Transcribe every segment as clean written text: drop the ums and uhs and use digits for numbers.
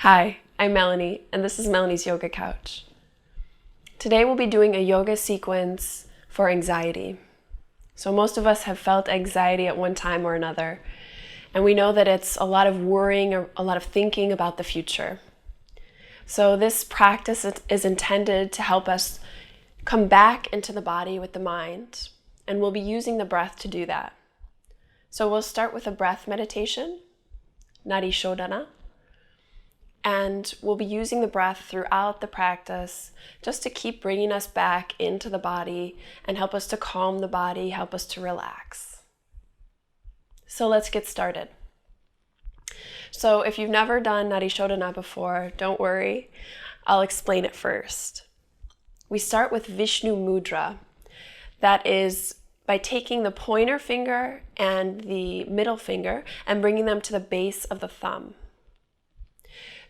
Hi, I'm Melanie, and this is Melanie's Yoga Couch. Today we'll be doing a yoga sequence for anxiety. So most of us have felt anxiety at one time or another, and we know that it's a lot of worrying or a lot of thinking about the future. So this practice is intended to help us come back into the body with the mind, and we'll be using the breath to do that. So we'll start with a breath meditation, Nadi Shodhana. And we'll be using the breath throughout the practice just to keep bringing us back into the body and help us to calm the body, help us to relax. So let's get started. So if you've never done Nadi Shodhana before, don't worry, I'll explain it first. We start with Vishnu Mudra. That is by taking the pointer finger and the middle finger and bringing them to the base of the thumb.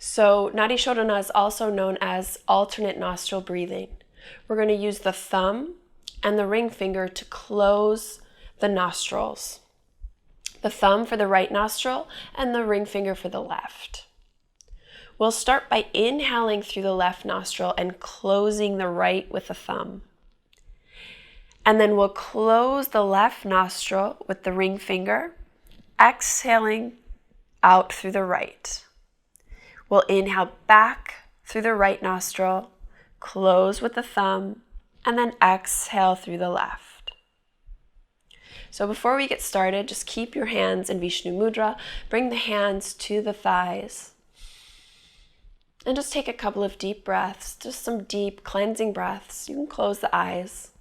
So Nadi Shodhana is also known as alternate nostril breathing. We're going to use the thumb and the ring finger to close the nostrils. The thumb for the right nostril and the ring finger for the left. We'll start by inhaling through the left nostril and closing the right with the thumb. And then we'll close the left nostril with the ring finger, exhaling out through the right. We'll inhale back through the right nostril, close with the thumb, and then exhale through the left. So before we get started, just keep your hands in Vishnu Mudra. Bring the hands to the thighs. And just take a couple of deep breaths, just some deep cleansing breaths. You can close the eyes.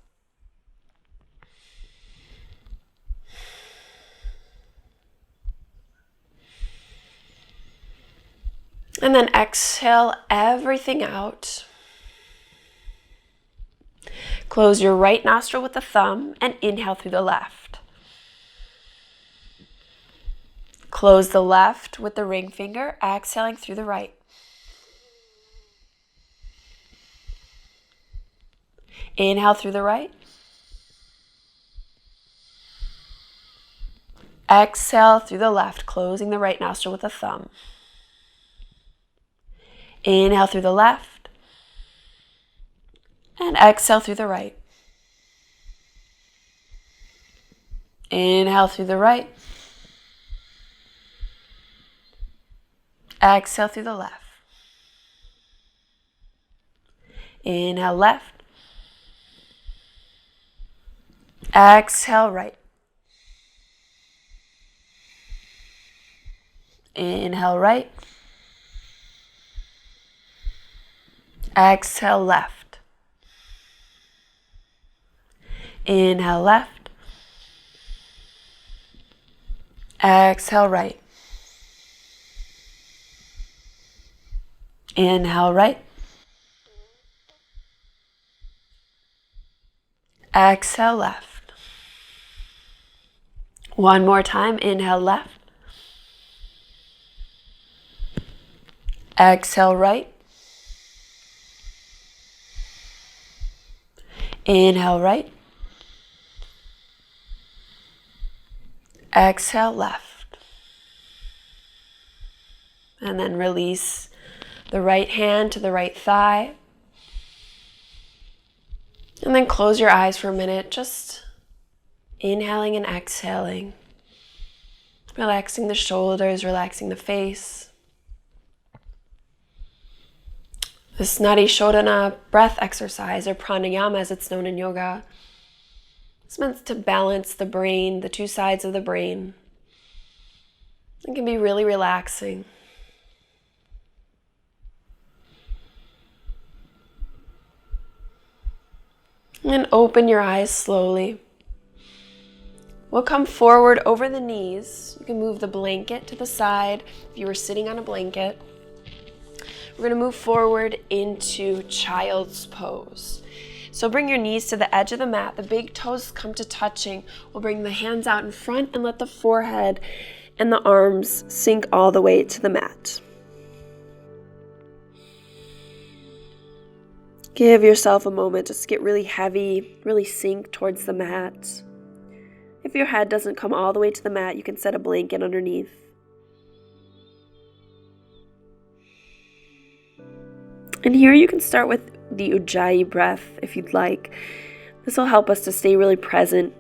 And then exhale everything out. Close your right nostril with the thumb and inhale through the left. Close the left with the ring finger, exhaling through the right. Inhale through the right. Exhale through the left, closing the right nostril with the thumb. Inhale through the left, and exhale through the right. Inhale through the right, exhale through the left. Inhale left, exhale right. Inhale right. Exhale left. Inhale left. Exhale right. Inhale right. Exhale left. One more time. Inhale left. Exhale right. Inhale right. Exhale left. And then release the right hand to the right thigh. And then close your eyes for a minute, just inhaling and exhaling. Relaxing the shoulders, relaxing the face. This Nadi Shodhana breath exercise, or pranayama as it's known in yoga, is meant to balance the brain, the two sides of the brain. It can be really relaxing. And open your eyes slowly. We'll come forward over the knees. You can move the blanket to the side if you were sitting on a blanket. We're going to move forward into child's pose. So bring your knees to the edge of the mat. The big toes come to touching. We'll bring the hands out in front and let the forehead and the arms sink all the way to the mat. Give yourself a moment. Just get really heavy, really sink towards the mat. If your head doesn't come all the way to the mat, you can set a blanket underneath. And here you can start with the Ujjayi breath if you'd like. This will help us to stay really present.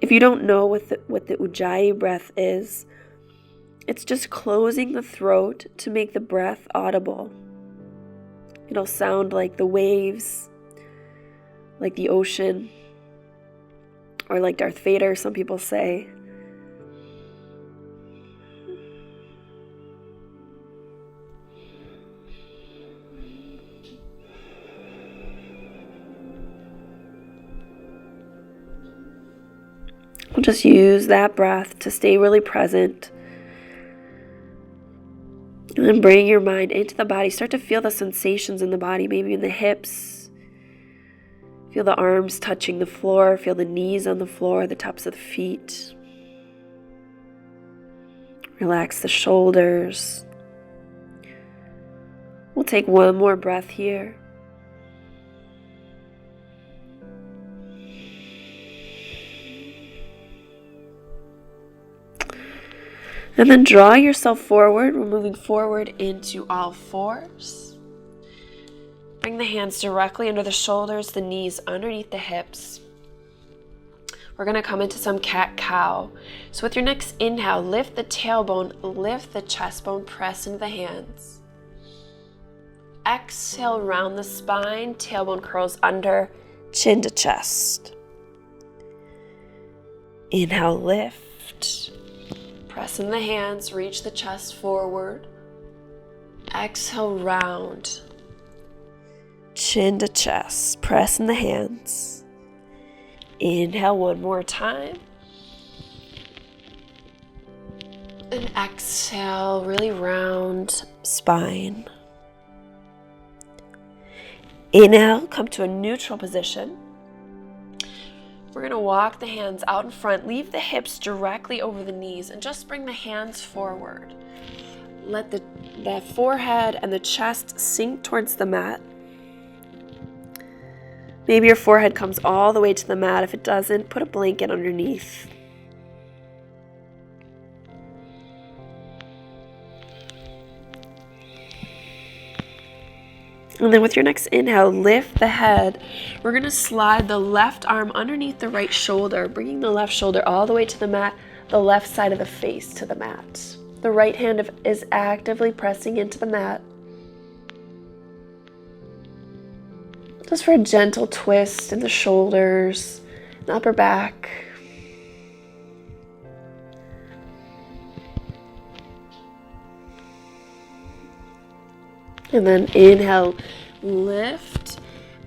If you don't know what the Ujjayi breath is, it's just closing the throat to make the breath audible. It'll sound like the waves, like the ocean, or like Darth Vader, some people say. We'll just use that breath to stay really present. And then bring your mind into the body. Start to feel the sensations in the body, maybe in the hips. Feel the arms touching the floor. Feel the knees on the floor, the tops of the feet. Relax the shoulders. We'll take one more breath here. And then draw yourself forward. We're moving forward into all fours. Bring the hands directly under the shoulders, the knees underneath the hips. We're going to come into some cat-cow. So with your next inhale, lift the tailbone, lift the chest bone, press into the hands. Exhale, round the spine, tailbone curls under, chin to chest. Inhale, lift. Press in the hands, reach the chest forward. Exhale, round. Chin to chest, press in the hands. Inhale one more time. And exhale, really round spine. Inhale, come to a neutral position. We're going to walk the hands out in front, leave the hips directly over the knees, and just bring the hands forward. Let the forehead and the chest sink towards the mat. Maybe your forehead comes all the way to the mat. If it doesn't, put a blanket underneath. And then with your next inhale, lift the head. We're going to slide the left arm underneath the right shoulder, bringing the left shoulder all the way to the mat, the left side of the face to the mat. The right hand is actively pressing into the mat. Just for a gentle twist in the shoulders, the upper back. And then inhale, lift,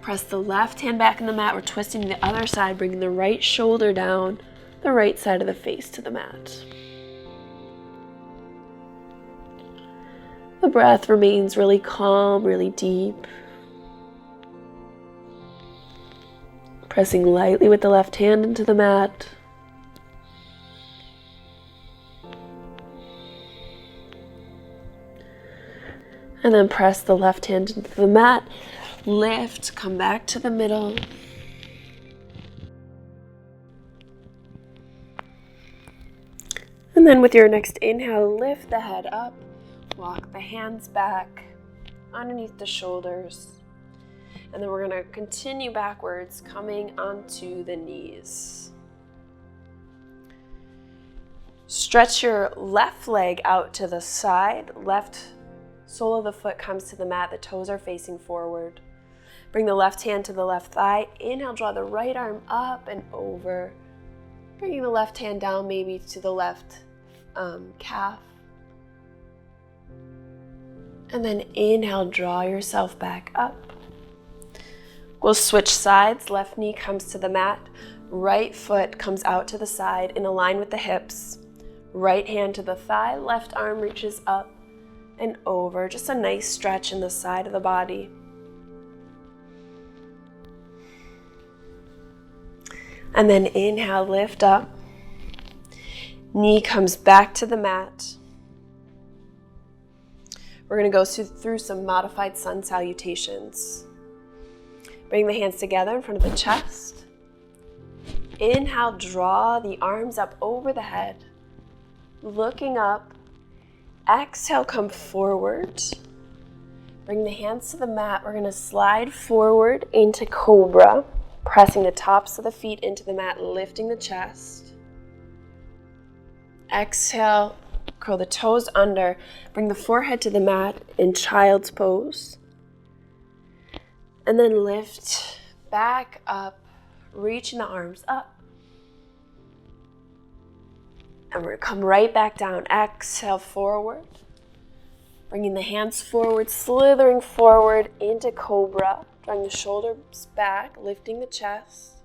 press the left hand back in the mat. We're twisting to the other side, bringing the right shoulder down, the right side of the face to the mat. The breath remains really calm, really deep. Pressing lightly with the left hand into the mat. And then press the left hand into the mat, lift, come back to the middle. And then with your next inhale, lift the head up, walk the hands back underneath the shoulders. And then we're going to continue backwards, coming onto the knees. Stretch your left leg out to the side, left sole of the foot comes to the mat, the toes are facing forward. Bring the left hand to the left thigh. Inhale, draw the right arm up and over. Bringing the left hand down maybe to the left calf. And then inhale, draw yourself back up. We'll switch sides. Left knee comes to the mat. Right foot comes out to the side in a line with the hips. Right hand to the thigh. Left arm reaches up and over. Just a nice stretch in the side of the body. And then inhale, lift up. Knee comes back to the mat. We're going to go through some modified sun salutations. Bring the hands together in front of the chest. Inhale, draw the arms up over the head. Looking up. Exhale, come forward. Bring the hands to the mat. We're going to slide forward into cobra, pressing the tops of the feet into the mat, lifting the chest. Exhale, curl the toes under. Bring the forehead to the mat in child's pose. And then lift back up, reaching the arms up. And we're going to come right back down. Exhale, forward. Bringing the hands forward, slithering forward into cobra. Drawing the shoulders back, lifting the chest.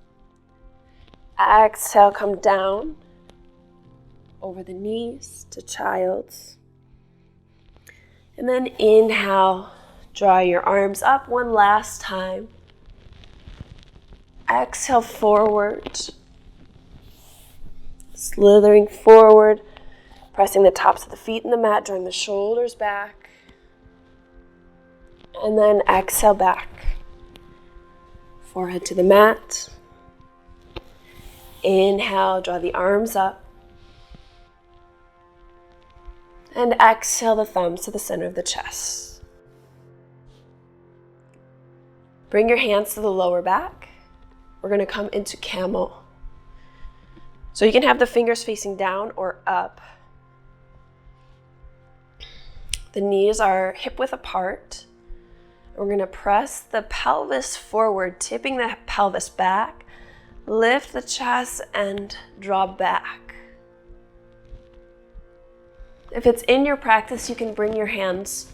Exhale, come down. Over the knees to child's. And then inhale, draw your arms up one last time. Exhale, forward. Slithering forward, pressing the tops of the feet in the mat, drawing the shoulders back. And then exhale back. Forehead to the mat. Inhale, draw the arms up. And exhale the thumbs to the center of the chest. Bring your hands to the lower back. We're going to come into camel. So you can have the fingers facing down or up. The knees are hip width apart. We're going to press the pelvis forward, tipping the pelvis back. Lift the chest and draw back. If it's in your practice, you can bring your hands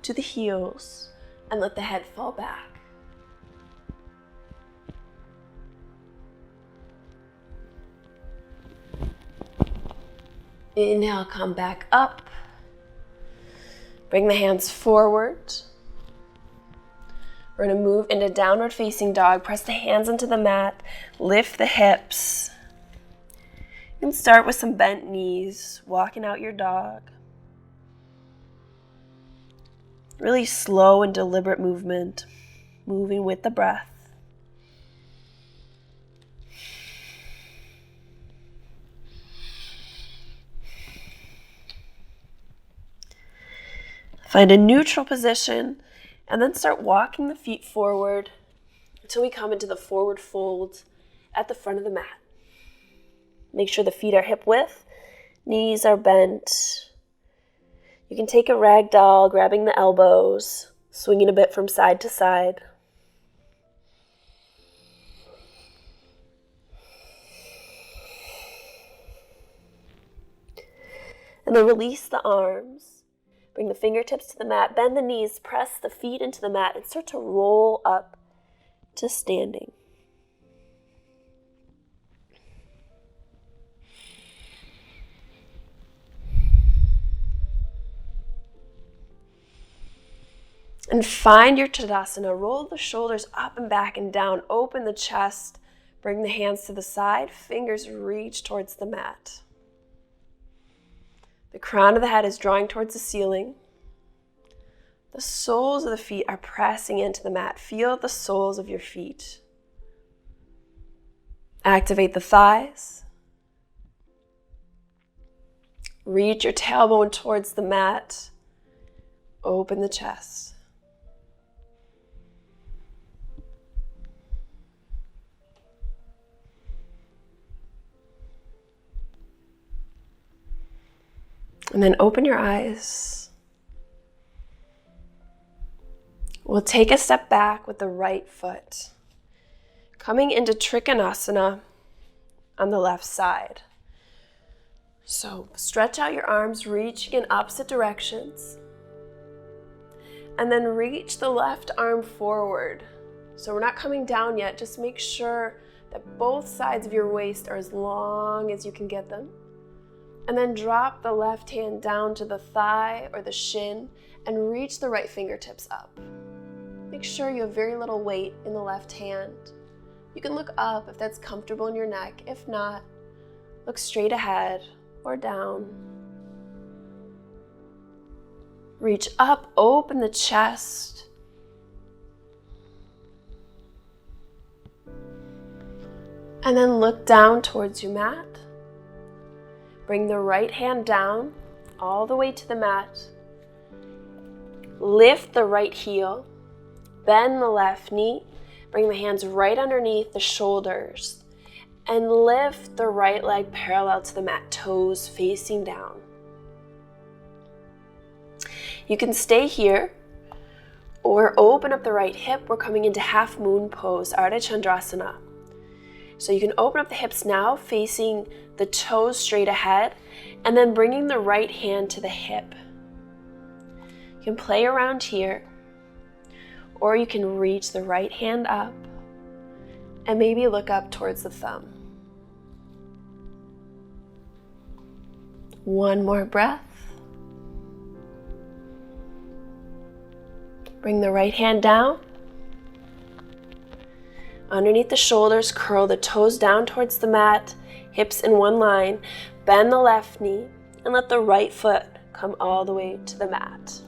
to the heels and let the head fall back. Inhale, come back up. Bring the hands forward. We're going to move into downward facing dog. Press the hands into the mat. Lift the hips. You can start with some bent knees, walking out your dog. Really slow and deliberate movement, moving with the breath. Find a neutral position and then start walking the feet forward until we come into the forward fold at the front of the mat. Make sure the feet are hip width, knees are bent. You can take a ragdoll, grabbing the elbows, swinging a bit from side to side. And then release the arms. Bring the fingertips to the mat, bend the knees, press the feet into the mat, and start to roll up to standing. And find your Tadasana. Roll the shoulders up and back and down. Open the chest. Bring the hands to the side. Fingers reach towards the mat. The crown of the head is drawing towards the ceiling. The soles of the feet are pressing into the mat. Feel the soles of your feet. Activate the thighs. Reach your tailbone towards the mat. Open the chest. And then open your eyes. We'll take a step back with the right foot. Coming into Trikonasana on the left side. So stretch out your arms, reaching in opposite directions. And then reach the left arm forward. So we're not coming down yet. Just make sure that both sides of your waist are as long as you can get them. And then drop the left hand down to the thigh or the shin and reach the right fingertips up. Make sure you have very little weight in the left hand. You can look up if that's comfortable in your neck. If not, look straight ahead or down. Reach up, open the chest. And then look down towards your mat. Bring the right hand down all the way to the mat. Lift the right heel, bend the left knee, bring the hands right underneath the shoulders, and lift the right leg parallel to the mat, toes facing down. You can stay here or open up the right hip. We're coming into half moon pose, Ardha Chandrasana. So you can open up the hips now, facing the toes straight ahead, and then bringing the right hand to the hip. You can play around here, or you can reach the right hand up and maybe look up towards the thumb. One more breath. Bring the right hand down. Underneath the shoulders, curl the toes down towards the mat, hips in one line. Bend the left knee and let the right foot come all the way to the mat.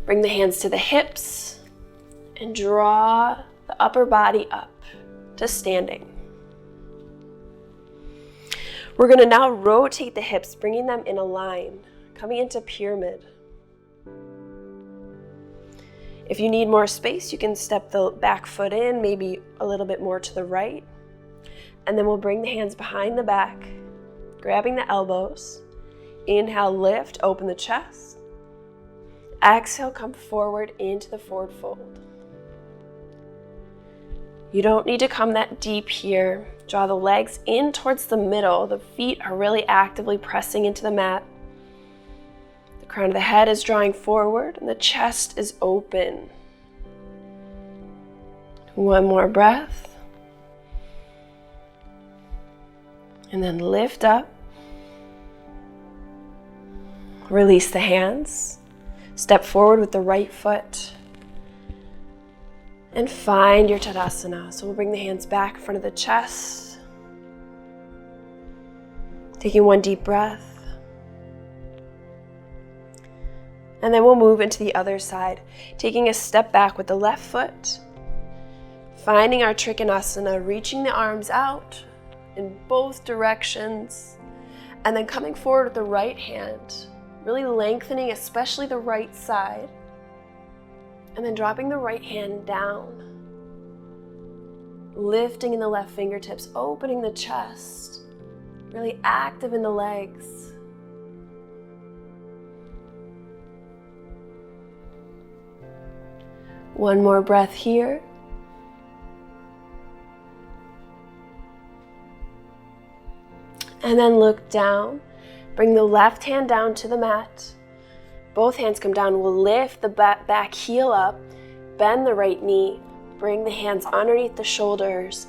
Bring the hands to the hips and draw the upper body up to standing. We're going to now rotate the hips, bringing them in a line, coming into pyramid. If you need more space, you can step the back foot in, maybe a little bit more to the right. And then we'll bring the hands behind the back, grabbing the elbows. Inhale, lift, open the chest. Exhale, come forward into the forward fold. You don't need to come that deep here. Draw the legs in towards the middle. The feet are really actively pressing into the mat. The crown of the head is drawing forward and the chest is open. One more breath. And then lift up. Release the hands. Step forward with the right foot. And find your Tadasana. So we'll bring the hands back in front of the chest. Taking one deep breath. And then we'll move into the other side, taking a step back with the left foot, finding our Trikonasana, reaching the arms out in both directions, and then coming forward with the right hand, really lengthening, especially the right side, and then dropping the right hand down, lifting in the left fingertips, opening the chest, really active in the legs. One more breath here. And then look down. Bring the left hand down to the mat. Both hands come down. We'll lift the back heel up. Bend the right knee. Bring the hands underneath the shoulders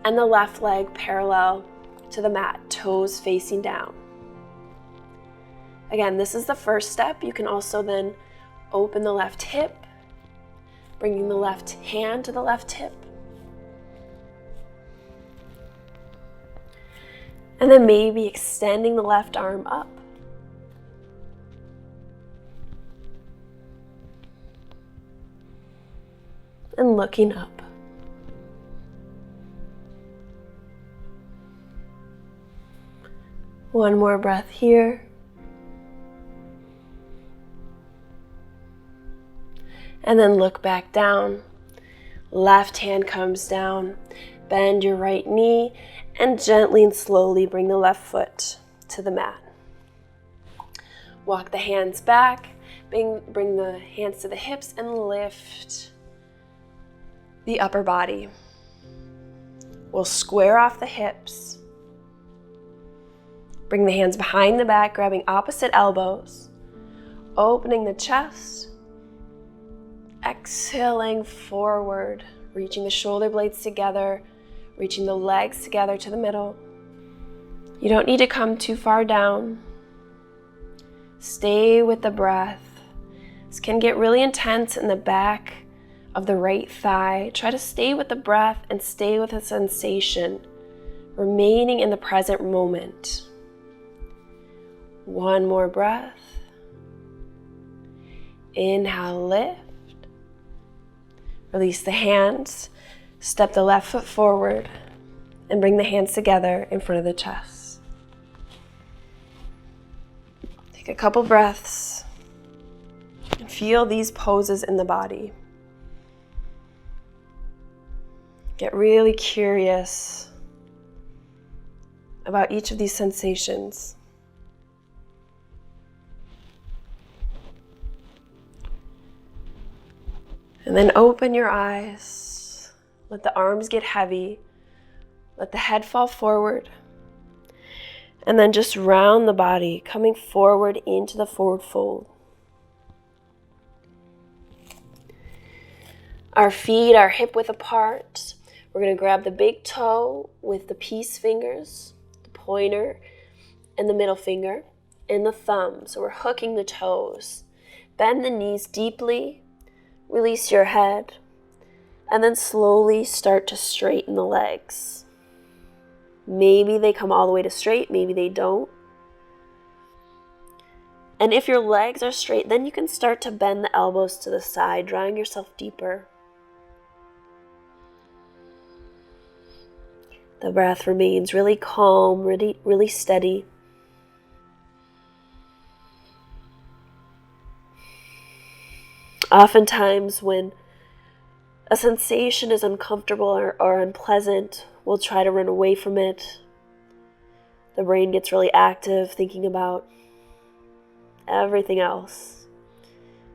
and the left leg parallel to the mat, toes facing down. Again, this is the first step. You can also then open the left hip, bringing the left hand to the left hip. And then maybe extending the left arm up. And looking up. One more breath here. And then look back down. Left hand comes down. Bend your right knee and gently and slowly bring the left foot to the mat. Walk the hands back. Bring the hands to the hips and lift the upper body. We'll square off the hips. Bring the hands behind the back, grabbing opposite elbows. Opening the chest. Exhaling forward, reaching the shoulder blades together, reaching the legs together to the middle. You don't need to come too far down. Stay with the breath. This can get really intense in the back of the right thigh. Try to stay with the breath and stay with the sensation, remaining in the present moment. One more breath. Inhale, lift. Release the hands, step the left foot forward, and bring the hands together in front of the chest. Take a couple breaths and feel these poses in the body. Get really curious about each of these sensations. And then open your eyes. Let the arms get heavy. Let the head fall forward. And then just round the body, coming forward into the forward fold. Our feet are hip width apart. We're going to grab the big toe with the peace fingers, the pointer, and the middle finger, and the thumb. So we're hooking the toes. Bend the knees deeply. Release your head. And then slowly start to straighten the legs. Maybe they come all the way to straight, maybe they don't. And if your legs are straight, then you can start to bend the elbows to the side, drawing yourself deeper. The breath remains really calm, really steady. Oftentimes when a sensation is uncomfortable or unpleasant, we'll try to run away from it. The brain gets really active, thinking about everything else.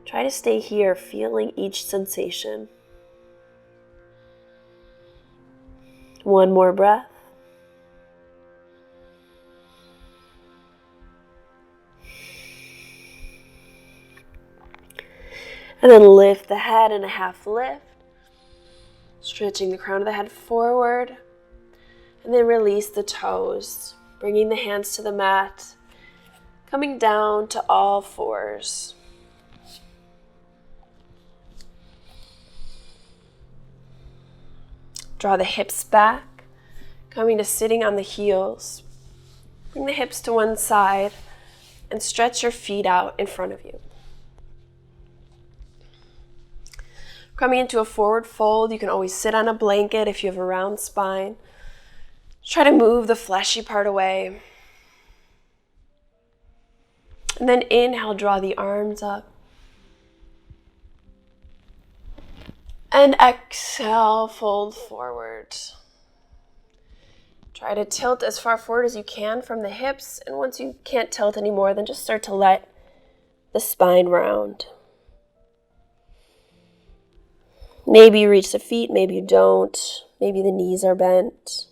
Try to stay here, feeling each sensation. One more breath. And then lift the head in a half lift. Stretching the crown of the head forward. And then release the toes. Bringing the hands to the mat. Coming down to all fours. Draw the hips back, coming to sitting on the heels. Bring the hips to one side and stretch your feet out in front of you. Coming into a forward fold, you can always sit on a blanket if you have a round spine. Try to move the fleshy part away. And then inhale, draw the arms up. And exhale, fold forward. Try to tilt as far forward as you can from the hips. And once you can't tilt anymore, then just start to let the spine round. Maybe you reach the feet, maybe you don't. Maybe the knees are bent.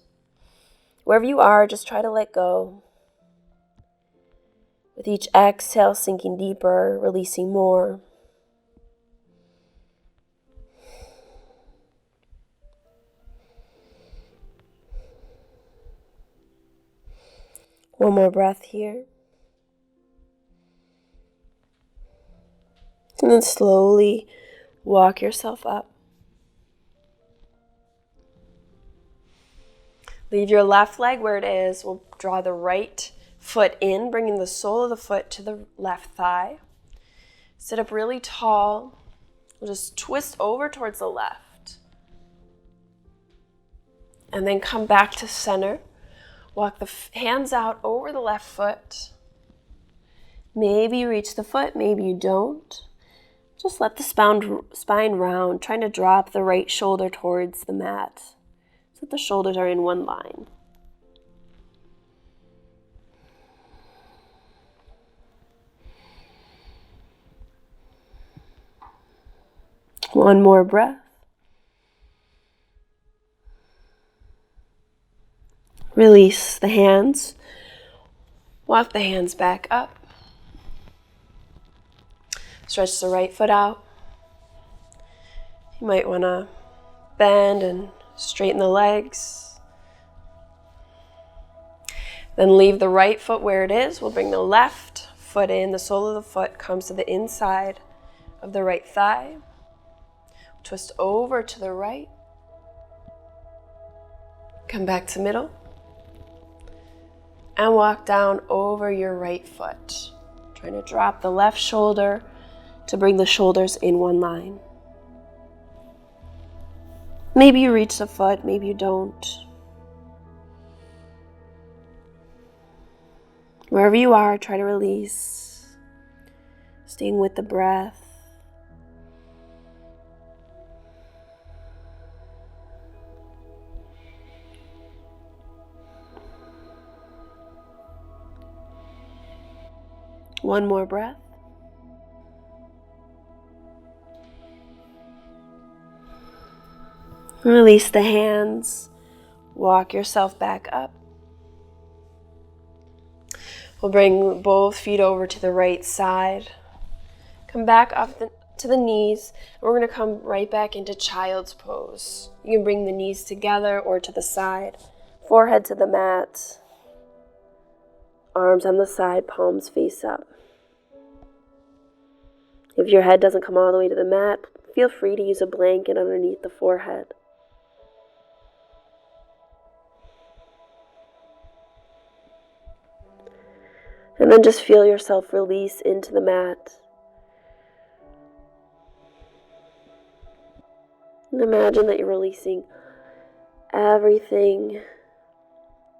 Wherever you are, just try to let go. With each exhale, sinking deeper, releasing more. One more breath here. And then slowly walk yourself up. Leave your left leg where it is. We'll draw the right foot in, bringing the sole of the foot to the left thigh. Sit up really tall. We'll just twist over towards the left. And then come back to center. Walk the hands out over the left foot. Maybe you reach the foot, maybe you don't. Just let the spine round, trying to drop the right shoulder towards the mat so that the shoulders are in one line. One more breath. Release the hands. Walk the hands back up. Stretch the right foot out. You might want to bend and straighten the legs. Then leave the right foot where it is. We'll bring the left foot in. The sole of the foot comes to the inside of the right thigh. Twist over to the right. Come back to middle. And walk down over your right foot. Trying to drop the left shoulder to bring the shoulders in one line. Maybe you reach the foot, maybe you don't. Wherever you are, try to release. Staying with the breath. One more breath. Release the hands. Walk yourself back up. We'll bring both feet over to the right side. Come back up to the knees. And we're going to come right back into child's pose. You can bring the knees together or to the side. Forehead to the mat. Arms on the side, palms face up. If your head doesn't come all the way to the mat, feel free to use a blanket underneath the forehead. And then just feel yourself release into the mat. And imagine that you're releasing everything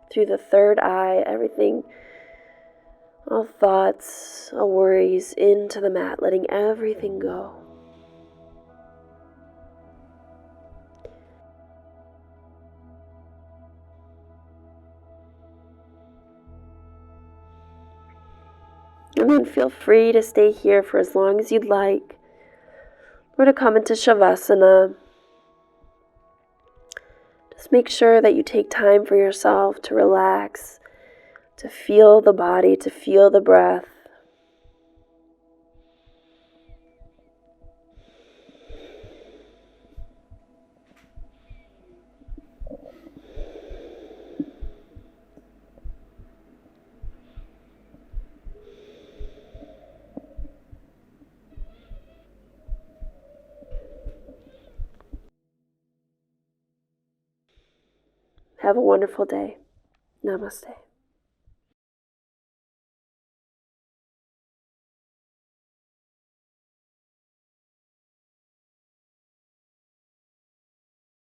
through the third eye, everything, all thoughts, all worries into the mat, letting everything go. And then feel free to stay here for as long as you'd like, or to come into Shavasana. Just make sure that you take time for yourself to relax, to feel the body, to feel the breath. Have a wonderful day. Namaste.